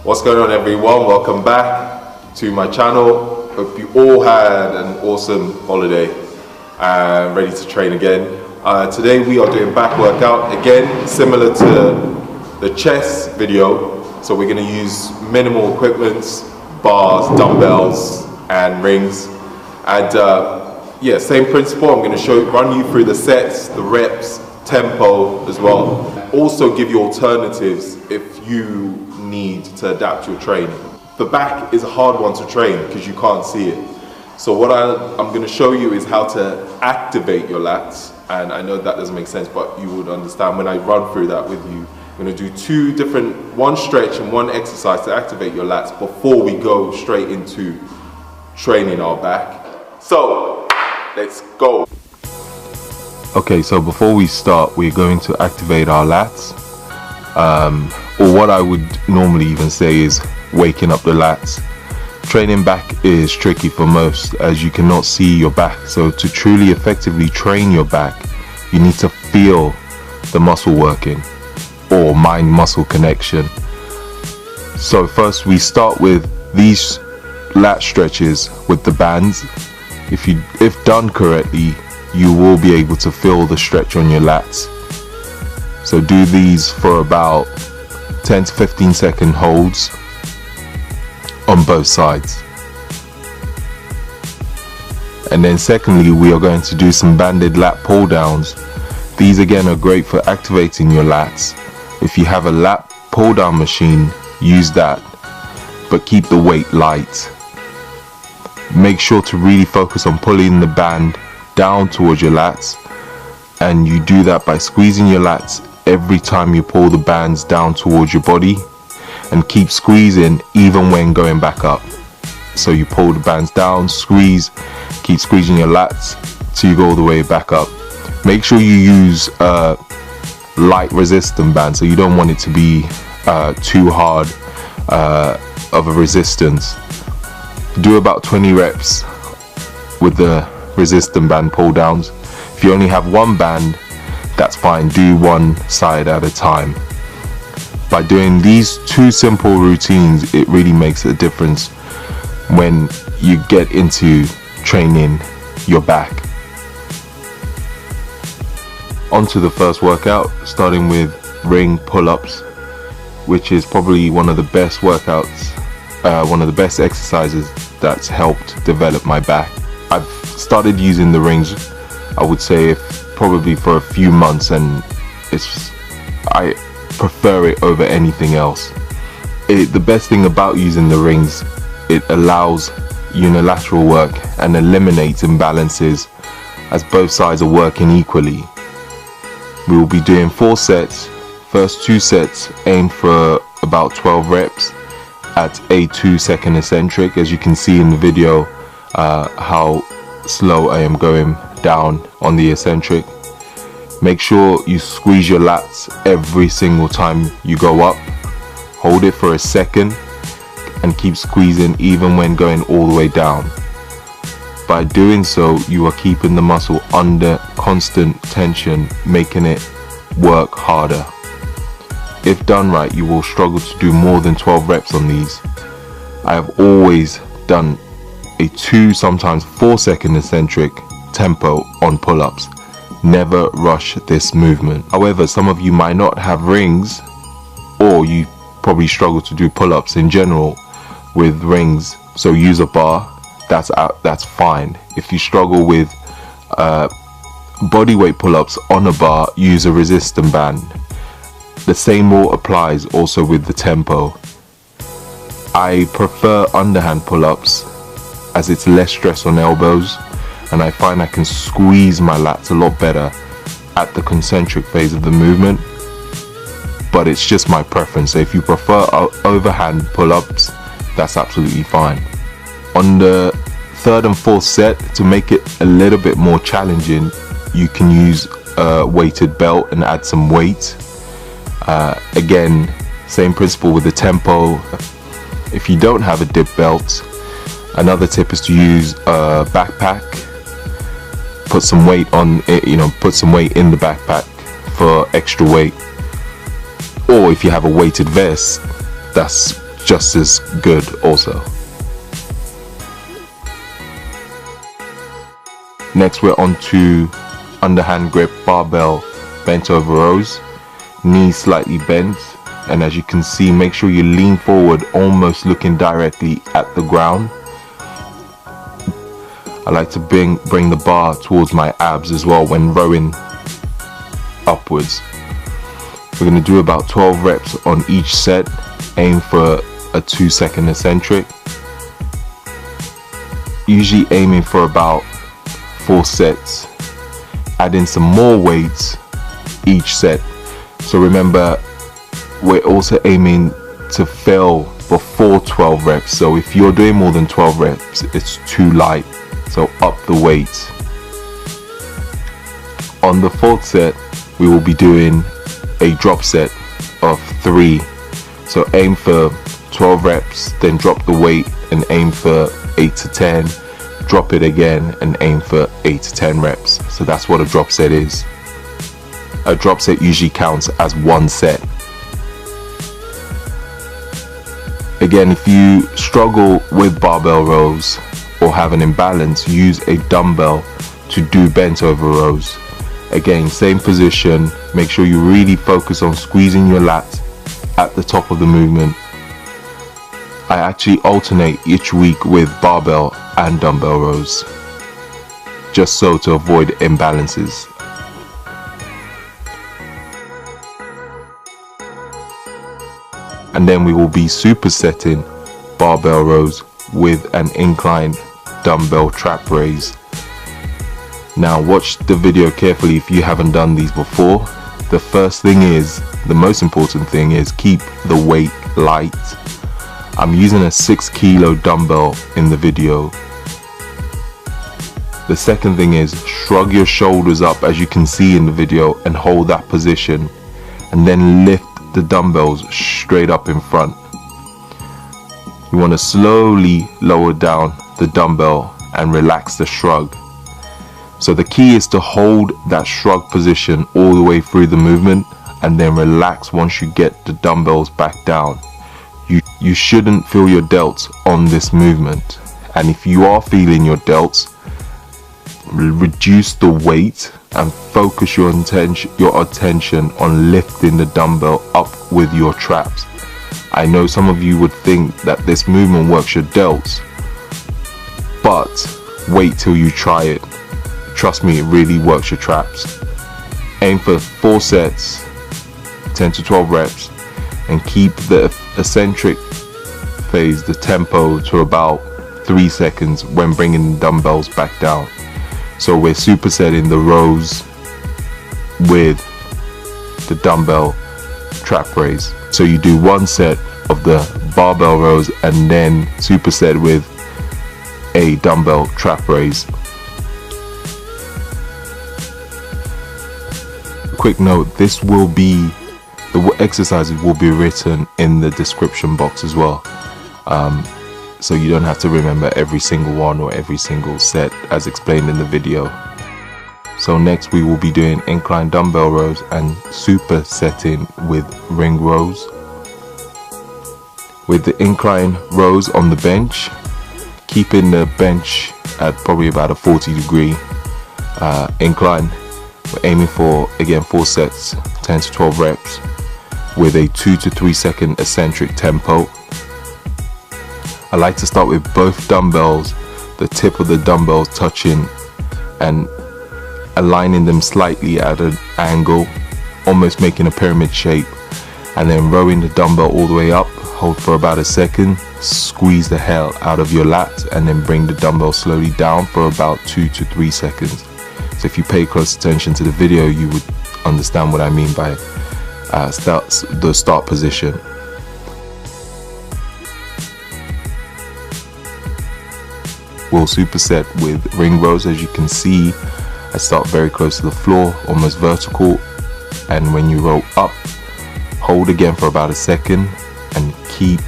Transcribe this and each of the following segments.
What's going on, everyone? Welcome back to my channel. Hope you all had an awesome holiday and ready to train again. Today we are doing back workout again, similar to the chest video. So we're going to use minimal equipment, bars, dumbbells and rings, and yeah, same principle. I'm going to run you through the sets, the reps, tempo as well. Also give you alternatives if you need to adapt your training. The back is a hard one to train because you can't see it. So what I'm going to show you is how to activate your lats, and I know that doesn't make sense, but you would understand when I run through that with you. I'm going to do one stretch and one exercise to activate your lats before we go straight into training our back. So let's go. Okay, so before we start, we're going to activate our lats. Or what I would normally even say is waking up the lats. Training back is tricky for most as you cannot see your back. So to truly effectively train your back, you need to feel the muscle working or mind-muscle connection. So first we start with these lat stretches with the bands. If done correctly, you will be able to feel the stretch on your lats. So do these for about 10 to 15 second holds on both sides. And then secondly, we are going to do some banded lat pull downs. These again are great for activating your lats. If you have a lat pull down machine, use that, but keep the weight light. Make sure to really focus on pulling the band down towards your lats, and you do that by squeezing your lats every time you pull the bands down towards your body, and keep squeezing even when going back up. So you pull the bands down, squeeze, keep squeezing your lats till you go all the way back up. Make sure you use light resistant band, so you don't want it to be too hard of a resistance. Do about 20 reps with the resistant band pull downs. If you only have one band, that's fine, do one side at a time. By doing these two simple routines, it really makes a difference when you get into training your back. On to the first workout, starting with ring pull-ups, which is probably one of the best workouts, one of the best exercises that's helped develop my back. I've started using the rings, I would say, probably for a few months, and I prefer it over anything else. The best thing about using the rings, it allows unilateral work and eliminates imbalances as both sides are working equally. We will be doing 4 sets. First 2 sets aim for about 12 reps at a 2-second eccentric. As you can see in the video, how slow I am going down on the eccentric. Make sure you squeeze your lats every single time you go up. Hold it for a second and keep squeezing even when going all the way down. By doing so, you are keeping the muscle under constant tension, making it work harder. If done right, you will struggle to do more than 12 reps on these. I have always done a 2, sometimes 4-second eccentric tempo on pull-ups. Never rush this movement. However, some of you might not have rings, or you probably struggle to do pull-ups in general with rings, so use a bar. That's fine. If you struggle with bodyweight pull-ups on a bar, use a resistant band. The same rule applies also with the tempo. I prefer underhand pull-ups as it's less stress on elbows, and I find I can squeeze my lats a lot better at the concentric phase of the movement, but it's just my preference. So if you prefer overhand pull-ups, that's absolutely fine. On the 3rd and 4th set, to make it a little bit more challenging, you can use a weighted belt and add some weight. Again, same principle with the tempo. If you don't have a dip belt, another tip is to use a backpack. Put some weight on it, put some weight in the backpack for extra weight. Or if you have a weighted vest, that's just as good also. Next we're on to underhand grip barbell bent over rows, knees slightly bent, and as you can see, make sure you lean forward, almost looking directly at the ground. I like to bring the bar towards my abs as well when rowing upwards. We're going to do about 12 reps on each set. Aim for a 2-second eccentric. Usually aiming for about 4 sets. Add in some more weights each set. So remember, we're also aiming to fail before 12 reps. So if you're doing more than 12 reps, it's too light. So up the weight. On the 4th set, we will be doing a drop set of 3. So aim for 12 reps, then drop the weight and aim for 8 to 10. Drop it again and aim for 8 to 10 reps. So that's what a drop set is. A drop set usually counts as 1 set. Again, if you struggle with barbell rows or have an imbalance, use a dumbbell to do bent over rows. Again, same position. Make sure you really focus on squeezing your lats at the top of the movement. I actually alternate each week with barbell and dumbbell rows, just so to avoid imbalances. And then we will be supersetting barbell rows with an incline dumbbell trap raise. Now watch the video carefully if you haven't done these before. The first thing is, the most important thing is, keep the weight light. I'm using a 6 kilo dumbbell in the video. The second thing is, shrug your shoulders up as you can see in the video and hold that position, and then lift the dumbbells straight up in front. You want to slowly lower down the dumbbell and relax the shrug. So the key is to hold that shrug position all the way through the movement and then relax once you get the dumbbells back down. You shouldn't feel your delts on this movement, and if you are feeling your delts, reduce the weight and focus your attention on lifting the dumbbell up with your traps. I know some of you would think that this movement works your delts, but wait till you try it. Trust me, it really works your traps. Aim for 4 sets, 10 to 12 reps, and keep the eccentric phase, the tempo, to about 3 seconds when bringing the dumbbells back down. So we're supersetting the rows with the dumbbell trap raise. So you do 1 set of the barbell rows and then superset with a dumbbell trap raise. Quick note, this will be, the exercises will be written in the description box as well, so you don't have to remember every single one or every single set as explained in the video. So next we will be doing incline dumbbell rows and supersetting with ring rows. With the incline rows on the bench, keeping the bench at probably about a 40-degree incline. We're aiming for, again, 4 sets, 10 to 12 reps with a 2 to 3 second eccentric tempo. I like to start with both dumbbells, the tip of the dumbbells touching and aligning them slightly at an angle, almost making a pyramid shape, and then rowing the dumbbell all the way up. Hold for about a second, squeeze the hell out of your lats, and then bring the dumbbell slowly down for about 2 to 3 seconds. So if you pay close attention to the video, you would understand what I mean by the start position. We'll superset with ring rows. As you can see, I start very close to the floor, almost vertical, and when you roll up, hold again for about a second and keep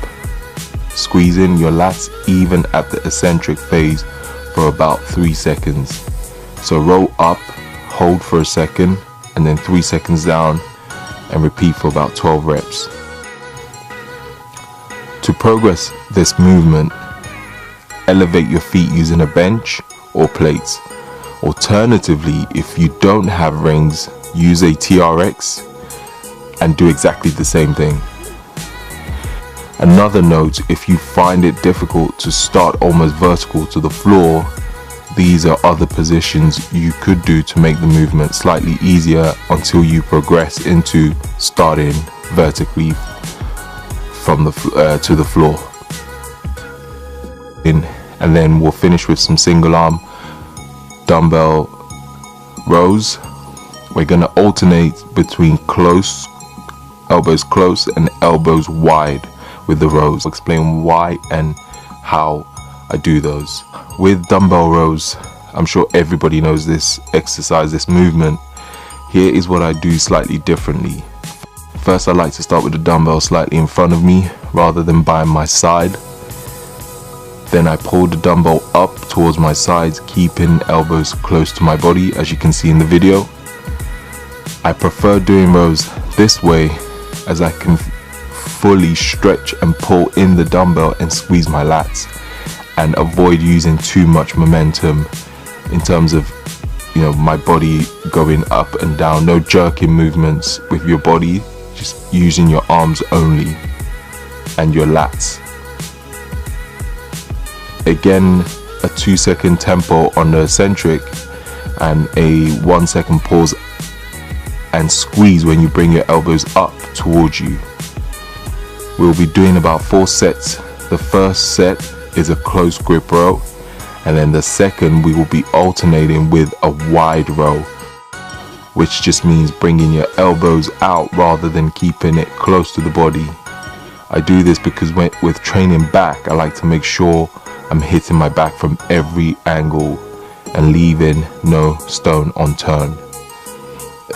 squeezing your lats even at the eccentric phase for about 3 seconds. So roll up, hold for a second, and then 3 seconds down, and repeat for about 12 reps. To progress this movement, elevate your feet using a bench or plates. Alternatively, if you don't have rings, use a TRX and do exactly the same thing. Another note, if you find it difficult to start almost vertical to the floor, these are other positions you could do to make the movement slightly easier until you progress into starting vertically from the to the floor. And then we'll finish with some single arm dumbbell rows. We're going to alternate between elbows close and elbows wide with the rows. I'll explain why and how I do those. With dumbbell rows, I'm sure everybody knows this exercise, this movement. Here is what I do slightly differently. First, I like to start with the dumbbell slightly in front of me rather than by my side. Then I pull the dumbbell up towards my sides, keeping elbows close to my body, as you can see in the video. I prefer doing rows this way as I can fully stretch and pull in the dumbbell and squeeze my lats, and avoid using too much momentum in terms of, you know, my body going up and down. No jerking movements with your body, just using your arms only and your lats. Again, a 2-second tempo on the eccentric and a 1-second pause and squeeze when you bring your elbows up towards you. We'll be doing about 4 sets. The first set is a close grip row, and then the second we will be alternating with a wide row, which just means bringing your elbows out rather than keeping it close to the body. I do this because with training back, I like to make sure I'm hitting my back from every angle and leaving no stone unturned.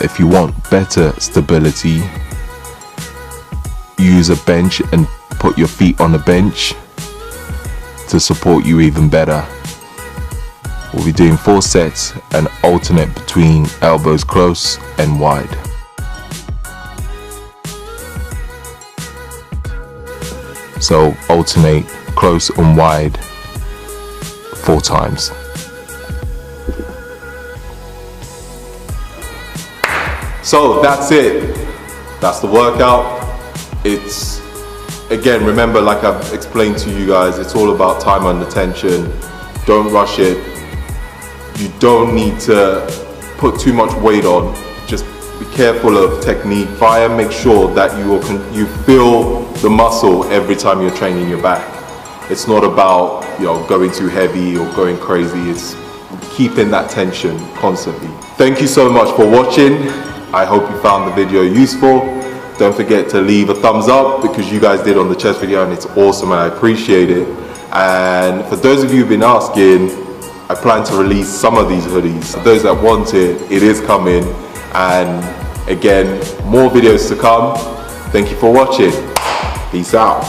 If you want better stability, use a bench and put your feet on the bench to support you even better. We'll be doing 4 sets and alternate between elbows close and wide. So alternate close and wide 4 times. So that's it. That's the workout. It's, again, remember, like I've explained to you guys, it's all about time under tension. Don't rush it. You don't need to put too much weight on. Just be careful of technique. Try and make sure that you feel the muscle every time you're training your back. It's not about, you know, going too heavy or going crazy. It's keeping that tension constantly. Thank you so much for watching. I hope you found the video useful. Don't forget to leave a thumbs up because you guys did on the chest video and it's awesome and I appreciate it. And for those of you who've been asking, I plan to release some of these hoodies. For those that want it, it is coming. And again, more videos to come. Thank you for watching. Peace out.